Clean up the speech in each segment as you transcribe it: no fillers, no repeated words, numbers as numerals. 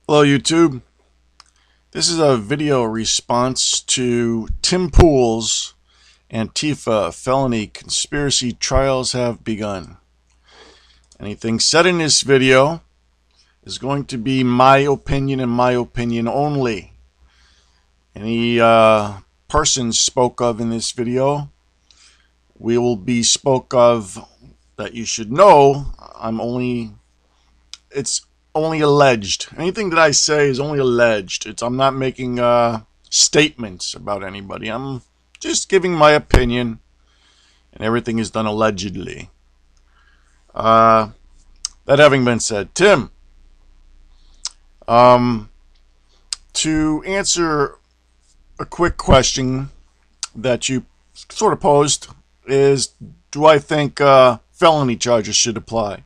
Hello YouTube. This is a video response to Tim Pool's Antifa felony conspiracy trials have begun. Anything said in this video is going to be my opinion and my opinion only. Any persons spoke of in this video will be spoke of that you should know. It's only alleged. Anything that I say is only alleged. I'm not making statements about anybody. I'm just giving my opinion, and everything is done allegedly. That having been said, Tim, to answer a quick question that you sort of posed is, do I think felony charges should apply?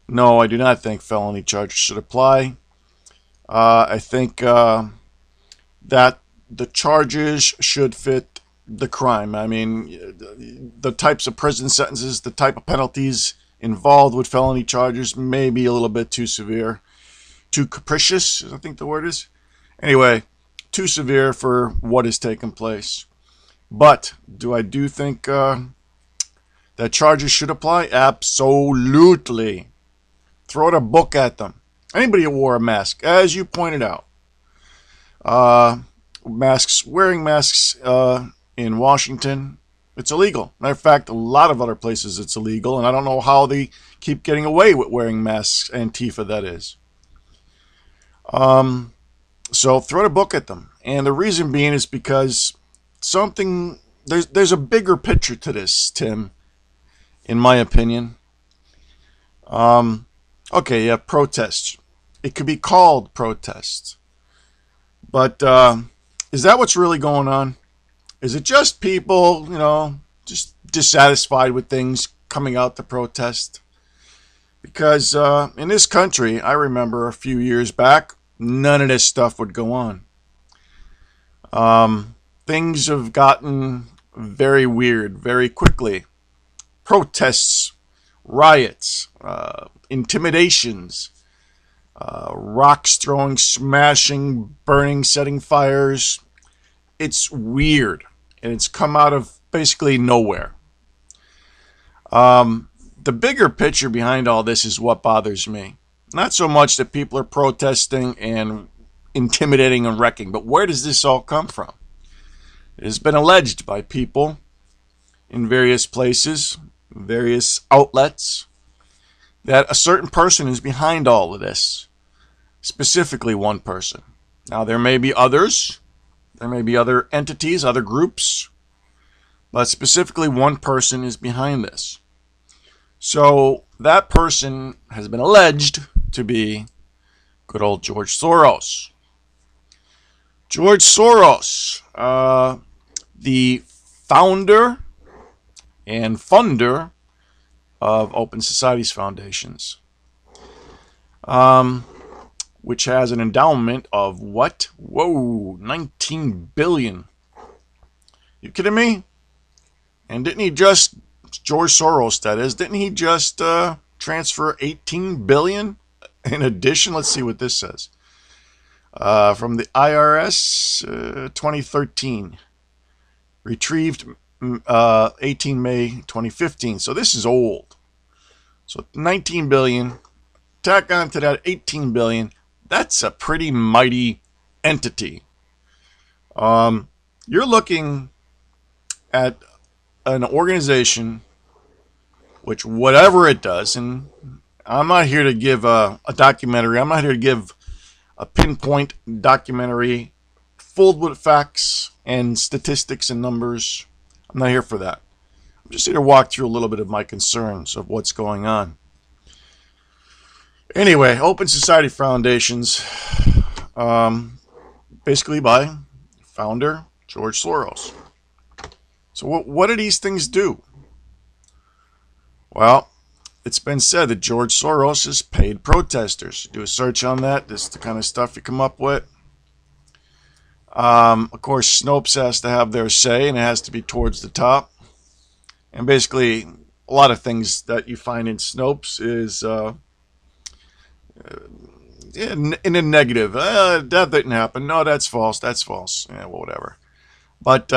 No, I do not think felony charges should apply. I think that the charges should fit the crime. I mean, the types of prison sentences, the type of penalties involved with felony charges may be a little bit too severe, too capricious, I think the word is. Anyway, too severe for what has taken place. But do I think that charges should apply? Absolutely. Throw a book at them. Anybody who wore a mask, as you pointed out. Wearing masks in Washington, it's illegal. Matter of fact, a lot of other places it's illegal, and I don't know how they keep getting away with wearing masks, Antifa that is. So throw a book at them. And the reason being is because there's a bigger picture to this, Tim, in my opinion. Okay, yeah, protests. It could be called protests. But is that what's really going on? Is it just people, just dissatisfied with things coming out to protest? Because in this country, I remember a few years back, none of this stuff would go on. Things have gotten very weird very quickly. Protests, riots, intimidations, rocks throwing, smashing, burning, setting fires. It's weird, and it's come out of basically nowhere. The bigger picture behind all this is what bothers me. Not so much that people are protesting and intimidating and wrecking, but where does this all come from? It has been alleged by people in various places, various outlets, that a certain person is behind all of this. Specifically one person. Now there may be others. There may be other entities, other groups. But specifically one person is behind this. So that person has been alleged to be good old George Soros. George Soros, the founder and funder of Open Societies Foundations, which has an endowment of what? Whoa, 19 billion. You kidding me? And didn't he just, George Soros that is, didn't he just transfer 18 billion in addition? Let's see what this says. From the IRS, 2013. Retrieved 18 May 2015. So this is old. So 19 billion. Tack on to that 18 billion. That's a pretty mighty entity. You're looking at an organization which, whatever it does, and I'm not here to give a documentary. I'm not here to give a pinpoint documentary filled with facts and statistics and numbers. I'm not here for that. I'm just here to walk through a little bit of my concerns of what's going on. Anyway, Open Society Foundations, basically by founder George Soros. So what do these things do? Well, it's been said that George Soros has paid protesters. Do a search on that. This is the kind of stuff you come up with. Of course, Snopes has to have their say, and it has to be towards the top. And basically, a lot of things that you find in Snopes is in a negative. That didn't happen. No, that's false. That's false. Yeah, well, whatever. But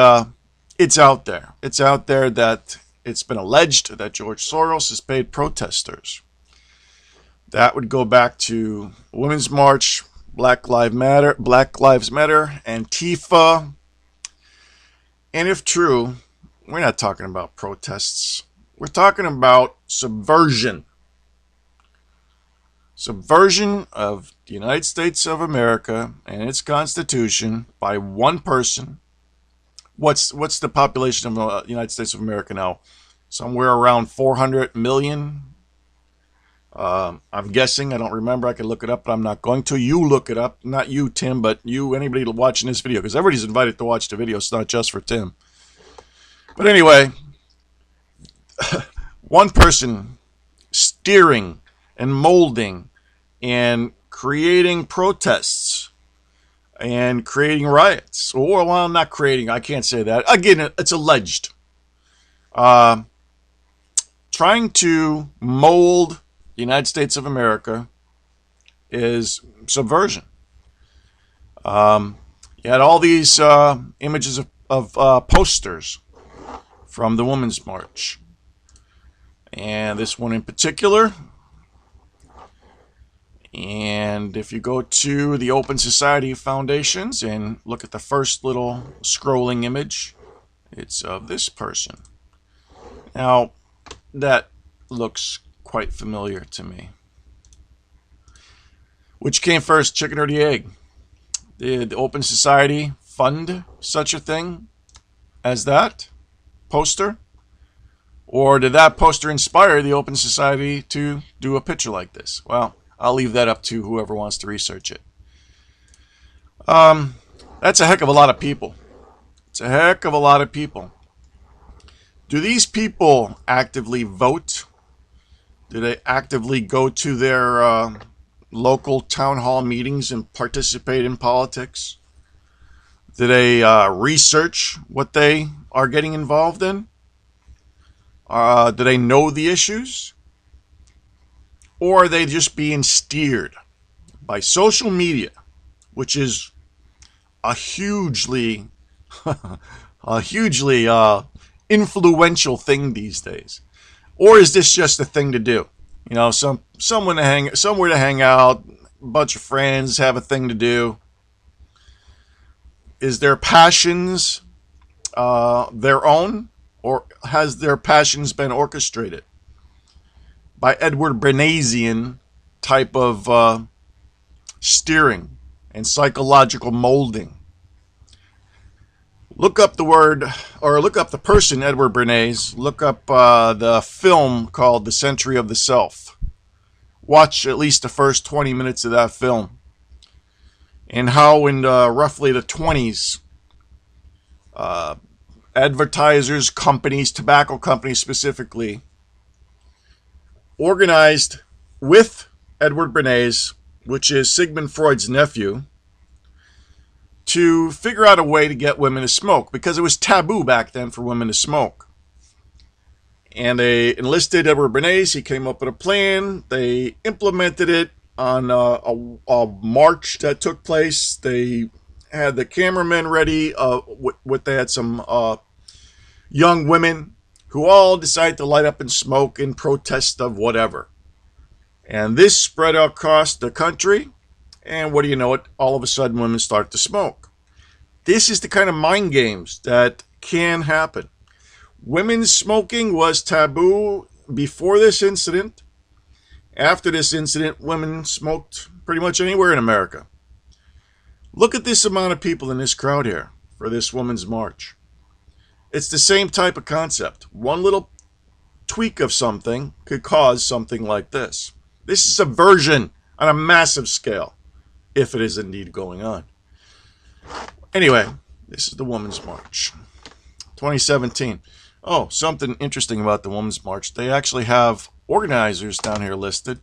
it's out there. It's out there that it's been alleged that George Soros has paid protesters. That would go back to Women's March, Black Lives Matter, Antifa. And if true, we're not talking about protests. We're talking about subversion. Subversion of the United States of America and its Constitution by one person. What's the population of the United States of America now? Somewhere around 400 million. I'm guessing. I don't remember. I can look it up, but I'm not going to. You look it up. Not you, Tim, but you, anybody watching this video, because everybody's invited to watch the video. It's not just for Tim. But anyway, one person steering and molding and creating protests and creating riots. Or, well, not creating. I can't say that. Again, it's alleged. Trying to mold the United States of America is subversion. You had all these images of posters from the Women's March. And this one in particular. And if you go to the Open Society Foundations and look at the first little scrolling image, it's of this person. Now, that looks quite familiar to me. Which came first, chicken or the egg? Did the Open Society fund such a thing as that poster? Or did that poster inspire the Open Society to do a picture like this? Well, I'll leave that up to whoever wants to research it. That's a heck of a lot of people. It's a heck of a lot of people. Do these people actively vote? Do they actively go to their local town hall meetings and participate in politics? Do they research what they are getting involved in? Do they know the issues? Or are they just being steered by social media, which is a hugely influential thing these days? Or is this just a thing to do? You know, somewhere to hang out, a bunch of friends, have a thing to do. Is their passions their own, or has their passions been orchestrated by Edward Bernazian type of steering and psychological molding? Look up the word, or look up the person, Edward Bernays. Look up the film called The Century of the Self. Watch at least the first 20 minutes of that film. And how in roughly the 20s, advertisers, companies, tobacco companies specifically, organized with Edward Bernays, which is Sigmund Freud's nephew, to figure out a way to get women to smoke, because it was taboo back then for women to smoke. And they enlisted Edward Bernays. He came up with a plan. They implemented it on a march that took place. They had the cameramen ready. They had some young women who all decided to light up and smoke in protest of whatever. And this spread across the country. And what do you know it? All of a sudden, women start to smoke. This is the kind of mind games that can happen. Women's smoking was taboo before this incident. After this incident, women smoked pretty much anywhere in America. Look at this amount of people in this crowd here for this women's march. It's the same type of concept. One little tweak of something could cause something like this. This is subversion on a massive scale, if it is indeed going on. Anyway, this is the Women's March, 2017. Oh, something interesting about the Women's March. They actually have organizers down here listed.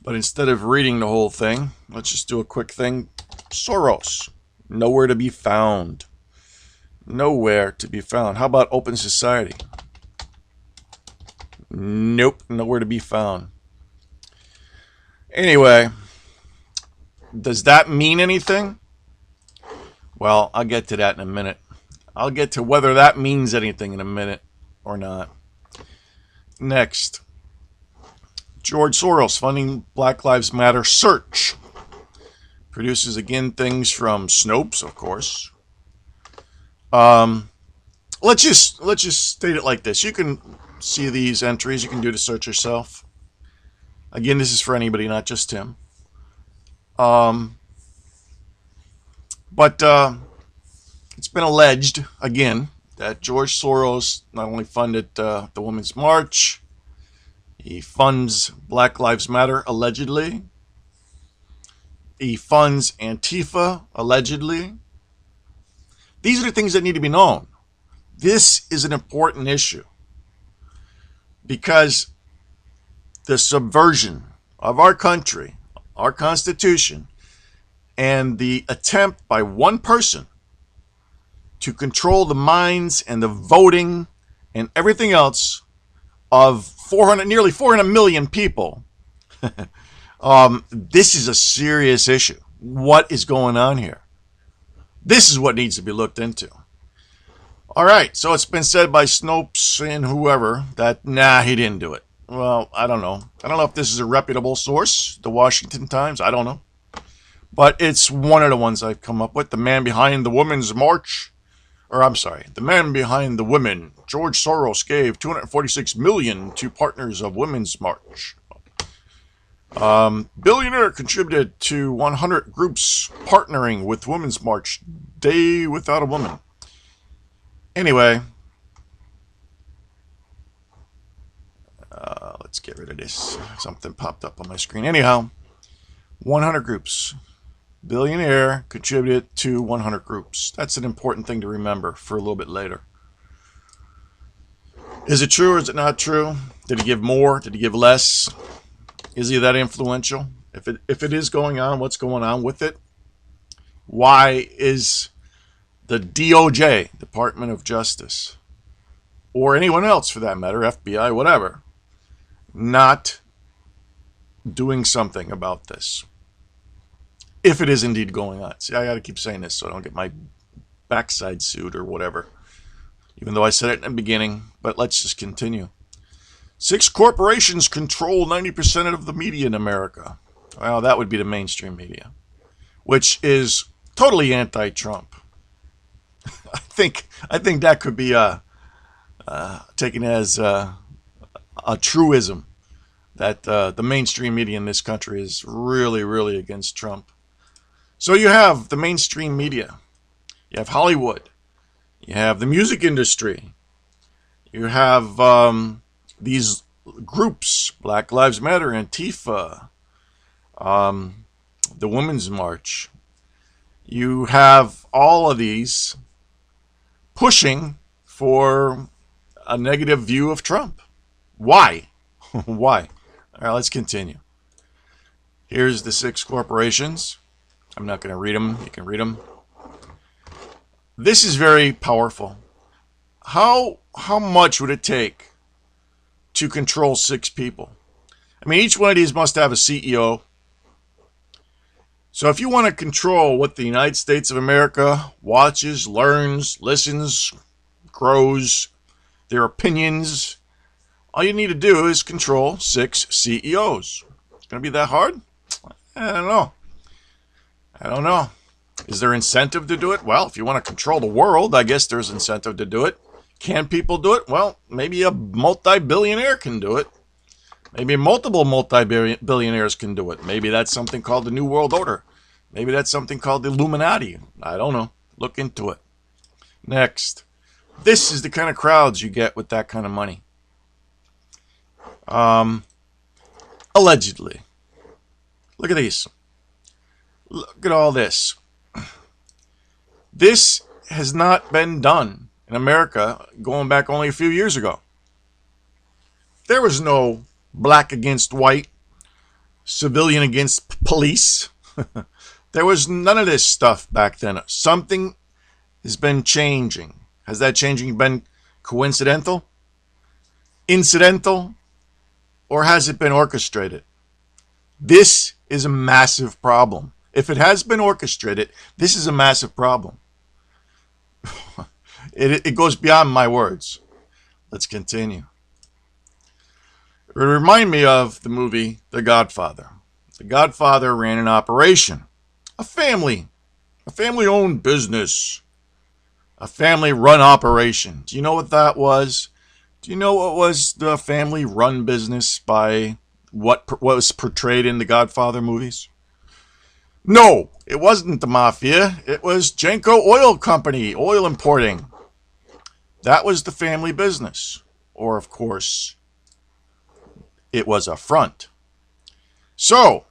But instead of reading the whole thing, let's just do a quick thing. Soros, nowhere to be found. Nowhere to be found. How about Open Society? Nope, nowhere to be found. Anyway, does that mean anything? Well, I'll get to that in a minute. I'll get to whether that means anything in a minute or not. Next, George Soros funding Black Lives Matter search. Produces, again, things from Snopes, of course. Let's just state it like this. You can see these entries. You can do the search yourself. Again, this is for anybody, not just him. But it's been alleged, again, that George Soros not only funded the Women's March, he funds Black Lives Matter, allegedly. He funds ANTIFA, allegedly. These are the things that need to be known. This is an important issue because the subversion of our country, our Constitution, and the attempt by one person to control the minds and the voting and everything else of nearly 400 million people. This is a serious issue. What is going on here? This is what needs to be looked into. All right, so it's been said by Snopes and whoever that, nah, he didn't do it. Well, I don't know. I don't know if this is a reputable source, the Washington Times. I don't know. But it's one of the ones I've come up with. The man behind the Women's March, the man behind the women, George Soros, gave $246 million to partners of Women's March. Billionaire contributed to 100 groups partnering with Women's March, Day Without a Woman. Anyway, let's get rid of this. Something popped up on my screen. Anyhow, 100 groups. Billionaire contributed to 100 groups. That's an important thing to remember for a little bit later. Is it true or is it not true? Did he give more? Did he give less? Is he that influential? If it is going on, what's going on with it? Why is the DOJ, Department of Justice, or anyone else for that matter, FBI, whatever, not doing something about this? If it is indeed going on. See, I got to keep saying this so I don't get my backside sued or whatever. Even though I said it in the beginning, but let's just continue. 6 corporations control 90% of the media in America. Well, that would be the mainstream media, which is totally anti-Trump. I think that could be taken as a truism that the mainstream media in this country is really, really against Trump. So you have the mainstream media, you have Hollywood, you have the music industry, you have these groups, Black Lives Matter, Antifa, the Women's March. You have all of these pushing for a negative view of Trump. Why? Why? All right, let's continue. Here's the 6 corporations. I'm not going to read them. You can read them. This is very powerful. How much would it take to control 6 people? I mean, each one of these must have a CEO. So if you want to control what the United States of America watches, learns, listens, grows, their opinions, all you need to do is control 6 CEOs. It's going to be that hard? I don't know. Is there incentive to do it? Well, if you want to control the world, I guess there's incentive to do it. Can people do it? Well, maybe a multi-billionaire can do it. Maybe multiple multi-billionaires can do it. Maybe that's something called the New World Order. Maybe that's something called the Illuminati. I don't know. Look into it. Next. This is the kind of crowds you get with that kind of money. Allegedly. Look at these. Look at all this. This has not been done in America going back only a few years ago. There was no black against white, civilian against police. There was none of this stuff back then. Something has been changing. Has that changing been coincidental, incidental, or has it been orchestrated? This is a massive problem. If it has been orchestrated, this is a massive problem. It goes beyond my words. Let's continue. It reminded me of the movie The Godfather. The Godfather ran an operation, a family-owned business, a family-run operation. Do you know what that was? Do you know what was the family-run business by what was portrayed in the Godfather movies? No, it wasn't the mafia. It was Genco Oil Company, oil importing. That was the family business. Or, of course, it was a front. So,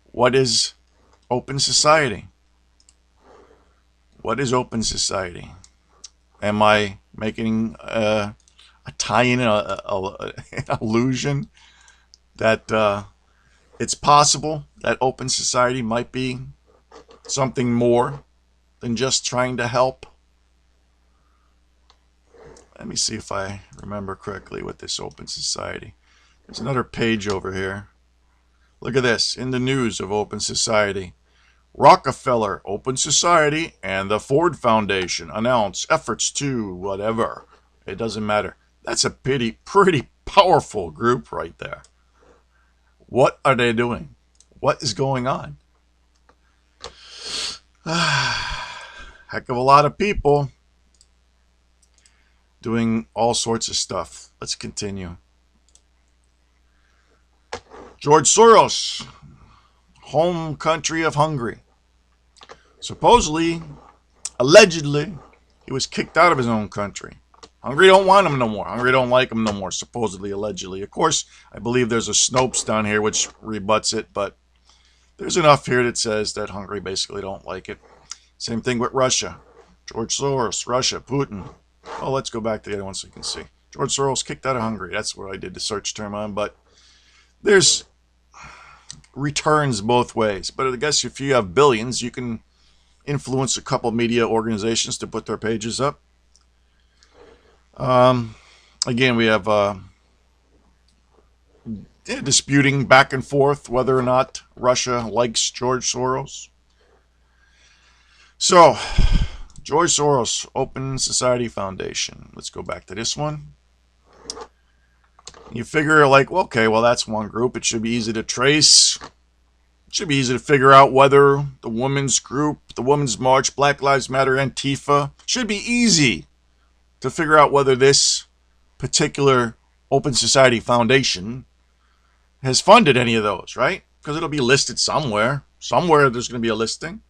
what is open society? What is open society? Am I making a tie-in, an illusion that it's possible that open society might be something more than just trying to help? Let me see if I remember correctly with this open society. There's another page over here. Look at this. In the news of open society. Rockefeller, Open Society, and the Ford Foundation announce efforts to whatever. It doesn't matter. That's a pretty powerful group right there. What are they doing? What is going on? Heck of a lot of people doing all sorts of stuff. Let's continue. George Soros, home country of Hungary. Supposedly, allegedly, he was kicked out of his own country. Hungary don't want him no more. Hungary don't like him no more, supposedly, allegedly. Of course, I believe there's a Snopes down here which rebuts it, but there's enough here that says that Hungary basically don't like it. Same thing with Russia. George Soros, Russia, Putin. Oh, let's go back to the other one so you can see. George Soros kicked out of Hungary. That's what I did the search term on, but there's returns both ways. But I guess if you have billions, you can influence a couple media organizations to put their pages up. Again, we have disputing back and forth whether or not Russia likes George Soros. So, George Soros, Open Society Foundation. Let's go back to this one. You figure like, well, okay, well, that's one group. It should be easy to trace. It should be easy to figure out whether the women's group, the Women's March, Black Lives Matter, Antifa, should be easy to figure out whether this particular Open Society Foundation has funded any of those, right? Because it'll be listed somewhere. Somewhere there's going to be a listing.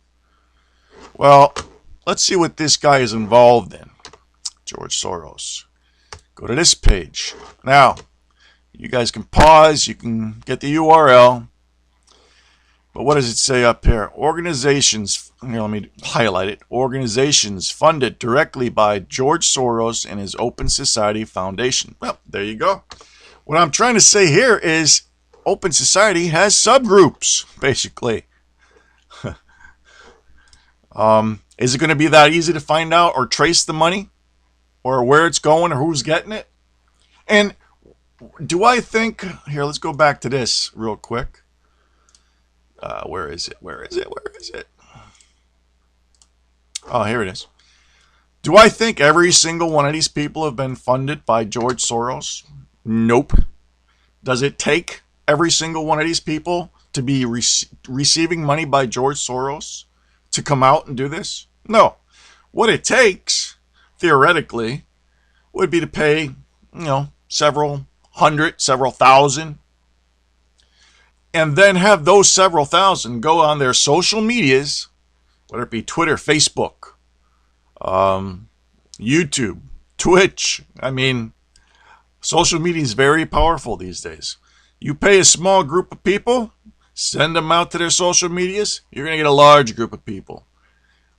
Well, let's see what this guy is involved in. George Soros. Go to this page. Now, you guys can pause. You can get the URL. But what does it say up here? Organizations, here, let me highlight it. Organizations funded directly by George Soros and his Open Society Foundation. Well, there you go. What I'm trying to say here is Open Society has subgroups, basically. Is it going to be that easy to find out or trace the money? Or where it's going or who's getting it? And do I think... Here, let's go back to this real quick. Where is it? Where is it? Where is it? Oh, here it is. Do I think every single one of these people have been funded by George Soros? Nope. Does it take every single one of these people to be receiving money by George Soros to come out and do this? No. What it takes, theoretically, would be to pay, several hundred, several thousand, and then have those several thousand go on their social medias, whether it be Twitter, Facebook, YouTube, Twitch. I mean, social media is very powerful these days. You pay a small group of people, send them out to their social medias, you're going to get a large group of people.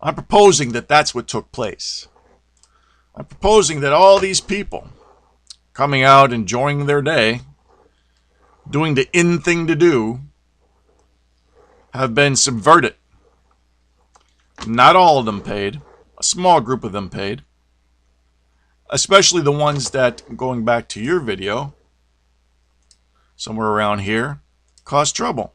I'm proposing that that's what took place. I'm proposing that all these people coming out, enjoying their day, doing the in thing to do, have been subverted. Not all of them paid. A small group of them paid. Especially the ones that, going back to your video, somewhere around here, caused trouble.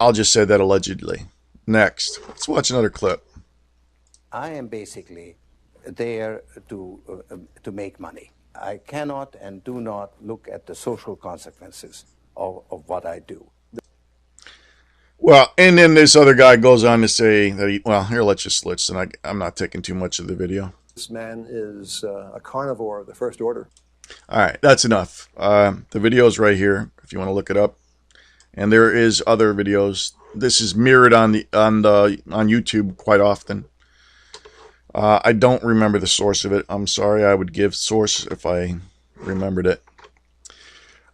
I'll just say that allegedly. Next, let's watch another clip. I am basically there to make money. I cannot and do not look at the social consequences of what I do. Well, and then this other guy goes on to say that here, let's just listen. I'm not taking too much of the video. This man is a carnivore of the first order. All right, that's enough. The video is right here if you want to look it up. And there is other videos. This is mirrored on YouTube quite often. I don't remember the source of it. I'm sorry. I would give source if I remembered it.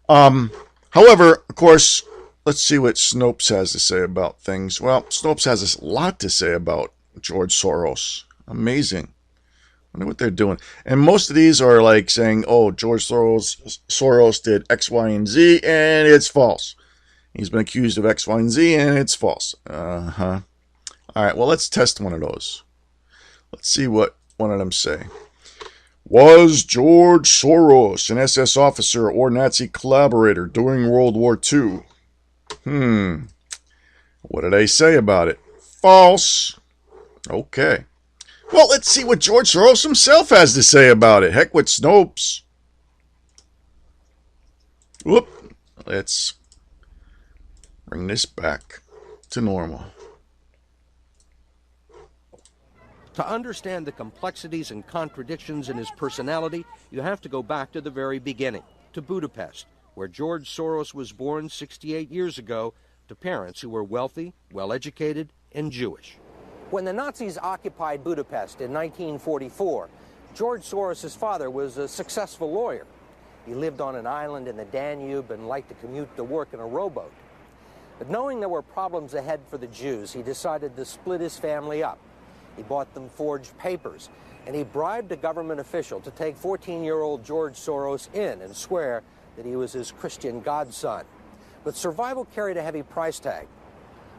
However, of course, let's see what Snopes has to say about things. Well, Snopes has a lot to say about George Soros. Amazing. I wonder what they're doing. And most of these are like saying, oh, George Soros did X, Y, and Z, and it's false. He's been accused of X, Y, and Z, and it's false. All right, well, let's test one of those. Let's see what one of them say. Was George Soros an SS officer or Nazi collaborator during World War II? What did they say about it? False. Okay. Well, let's see what George Soros himself has to say about it. Heck with Snopes. Whoop. Let's bring this back to normal. To understand the complexities and contradictions in his personality, you have to go back to the very beginning, to Budapest, where George Soros was born 68 years ago to parents who were wealthy, well-educated, and Jewish. When the Nazis occupied Budapest in 1944, George Soros' father was a successful lawyer. He lived on an island in the Danube and liked to commute to work in a rowboat. But knowing there were problems ahead for the Jews, he decided to split his family up. He bought them forged papers, and he bribed a government official to take 14-year-old George Soros in and swear that he was his Christian godson. But survival carried a heavy price tag.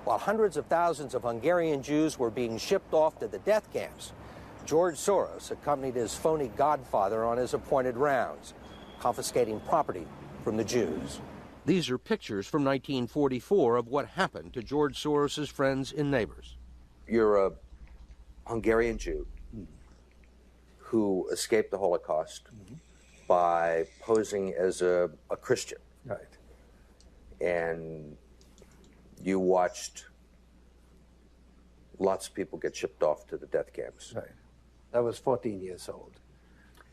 While hundreds of thousands of Hungarian Jews were being shipped off to the death camps, George Soros accompanied his phony godfather on his appointed rounds, confiscating property from the Jews. These are pictures from 1944 of what happened to George Soros' friends and neighbors. You're a Hungarian Jew who escaped the Holocaust by posing as a Christian. Right. And you watched lots of people get shipped off to the death camps. Right. I was 14 years old.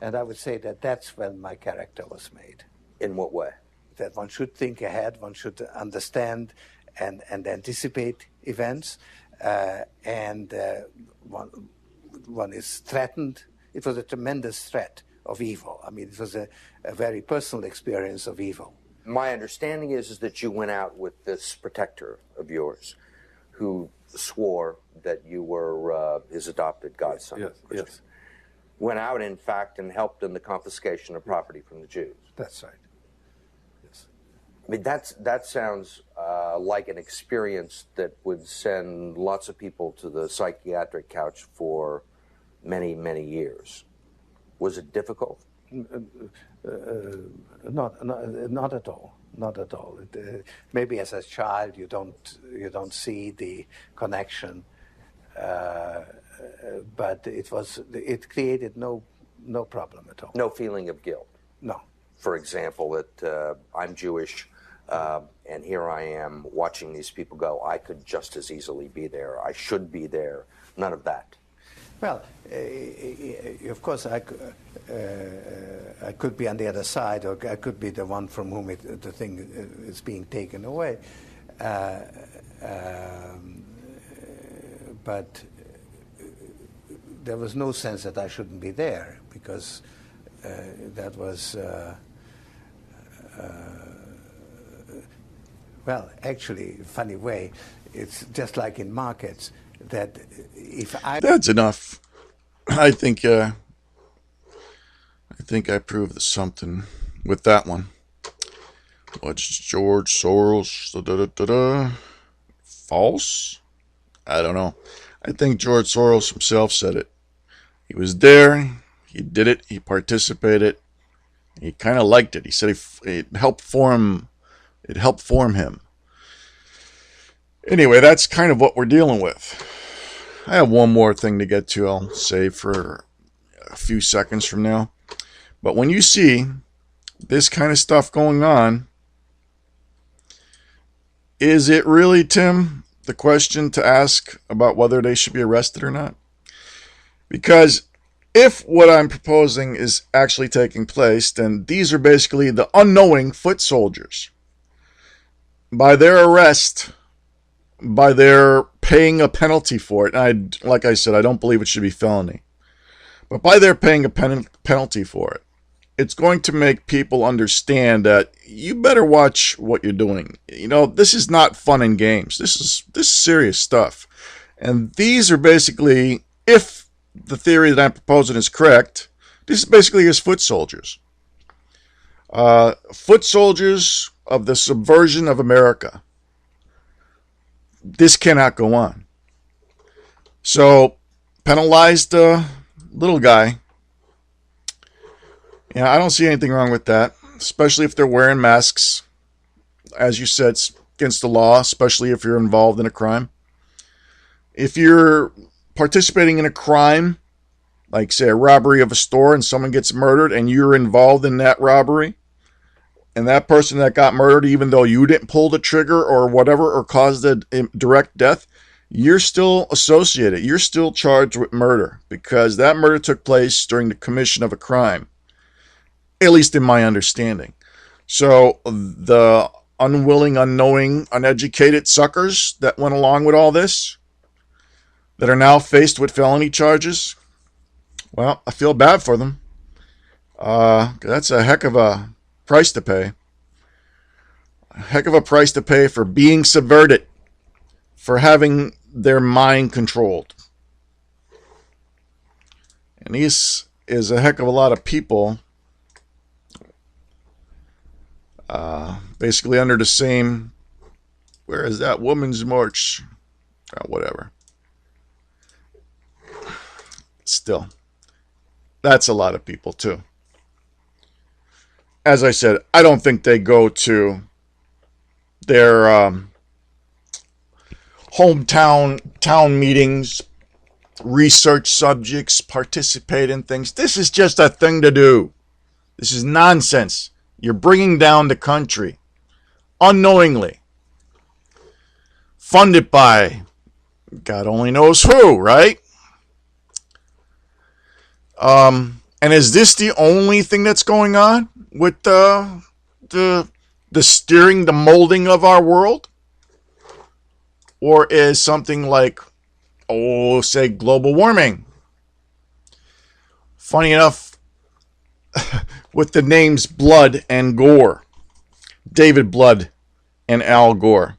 And I would say that that's when my character was made. In what way? That one should think ahead, one should understand and anticipate events, and one is threatened. It was a tremendous threat of evil. I mean, it was a very personal experience of evil. My understanding is that you went out with this protector of yours who swore that you were his adopted godson. Yes, yes. Went out, in fact, and helped in the confiscation of property from the Jews. That's right. I mean, that sounds like an experience that would send lots of people to the psychiatric couch for many, many years. Was it difficult? Not at all. Not at all. Maybe as a child you don't see the connection, but it created no problem at all. No feeling of guilt. No. For example, that I'm Jewish, and here I am watching these people go. I could just as easily be there. I should be there. None of that. Well, of course, I could be on the other side, or I could be the one from whom the thing is being taken away. But there was no sense that I shouldn't be there, because that was, well, actually, funny way, it's just like in markets, that if I... That's enough. I think I proved something with that one. What's George Soros? False? I don't know. I think George Soros himself said it. He was there. He did it. He participated. He kind of liked it. He said it helped form. It helped form him. Anyway, that's kind of what we're dealing with. I have one more thing to get to, I'll save for a few seconds from now. But when you see this kind of stuff going on, is it really, Tim, the question to ask about whether they should be arrested or not? Because if what I'm proposing is actually taking place, then these are basically the unknowing foot soldiers. By their arrest, by their paying a penalty for it, and like I said, I don't believe it should be felony, but by their paying a penalty for it, it's going to make people understand that you better watch what you're doing. You know, this is not fun and games. This is serious stuff. And these are basically, if the theory that I'm proposing is correct, this is basically his foot soldiers. Foot soldiers of the subversion of America. This cannot go on. So, penalize the little guy. Yeah, I don't see anything wrong with that, especially if they're wearing masks. As you said, it's against the law, especially if you're involved in a crime. If you're participating in a crime, like say a robbery of a store and someone gets murdered and you're involved in that robbery, and that person that got murdered, even though you didn't pull the trigger or whatever or caused the direct death, you're still associated. You're still charged with murder because that murder took place during the commission of a crime. At least in my understanding. So the unwilling, unknowing, uneducated suckers that went along with all this, that are now faced with felony charges, well, I feel bad for them. That's a heck of a price to pay. A heck of a price to pay for being subverted, for having their mind controlled. And this is a heck of a lot of people basically under the same, where is that Women's March? Whatever. Still, that's a lot of people too. As I said, I don't think they go to their town meetings, research subjects, participate in things. This is just a thing to do. This is nonsense. You're bringing down the country unknowingly, funded by God only knows who, right? And is this the only thing that's going on with the steering, the molding of our world? Or is something like, say, global warming? Funny enough, with the names Blood and Gore. David Blood and Al Gore.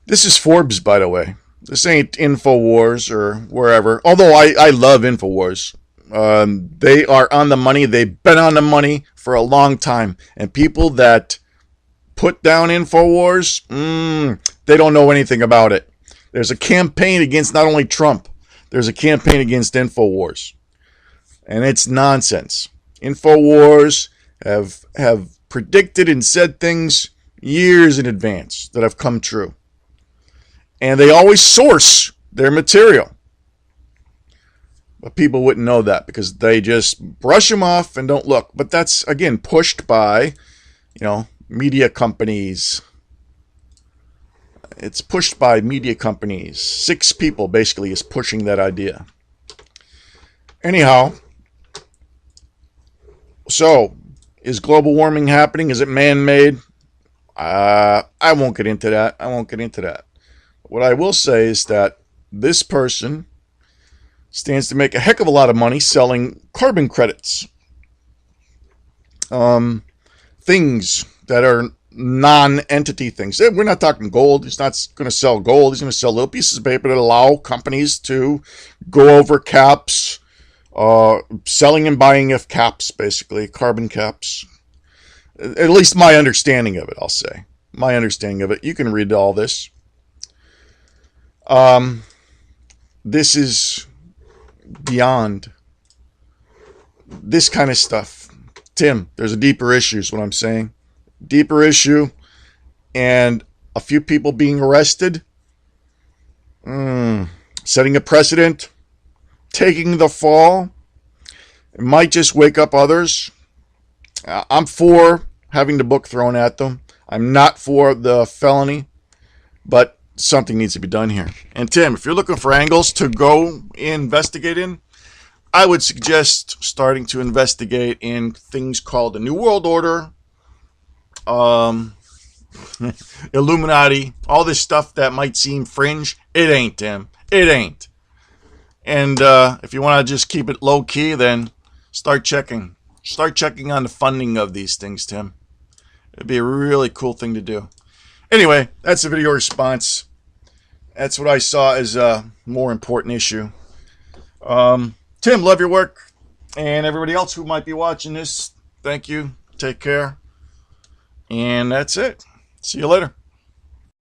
This is Forbes, by the way. This ain't InfoWars or wherever. Although I love InfoWars. They are on the money. They've been on the money for a long time. And people that put down InfoWars, they don't know anything about it. There's a campaign against not only Trump. There's a campaign against InfoWars. And it's nonsense. InfoWars have predicted and said things years in advance that have come true. And they always source their material. But people wouldn't know that because they just brush them off and don't look. But that's, again, pushed by, media companies. It's pushed by media companies. 6 people basically is pushing that idea. Anyhow, so is global warming happening? Is it man-made? I won't get into that. What I will say is that this person stands to make a heck of a lot of money selling carbon credits. Things that are non-entity things. We're not talking gold. He's not going to sell gold. He's going to sell little pieces of paper that allow companies to go over caps, selling and buying of caps, basically, carbon caps. At least my understanding of it, I'll say. My understanding of it. You can read all this. This is beyond this kind of stuff. Tim, there's a deeper issue is what I'm saying. Deeper issue. And a few people being arrested, setting a precedent, taking the fall. It might just wake up others. I'm for having the book thrown at them. I'm not for the felony, but something needs to be done here. And Tim, if you're looking for angles to go investigate in, I would suggest starting to investigate in things called the New World Order, Illuminati, all this stuff that might seem fringe. It ain't, Tim. It ain't. And if you want to just keep it low key, then start checking. Start checking on the funding of these things, Tim. It'd be a really cool thing to do. Anyway, that's the video response. That's what I saw as a more important issue. Tim, love your work. And everybody else who might be watching this, thank you. Take care. And that's it. See you later.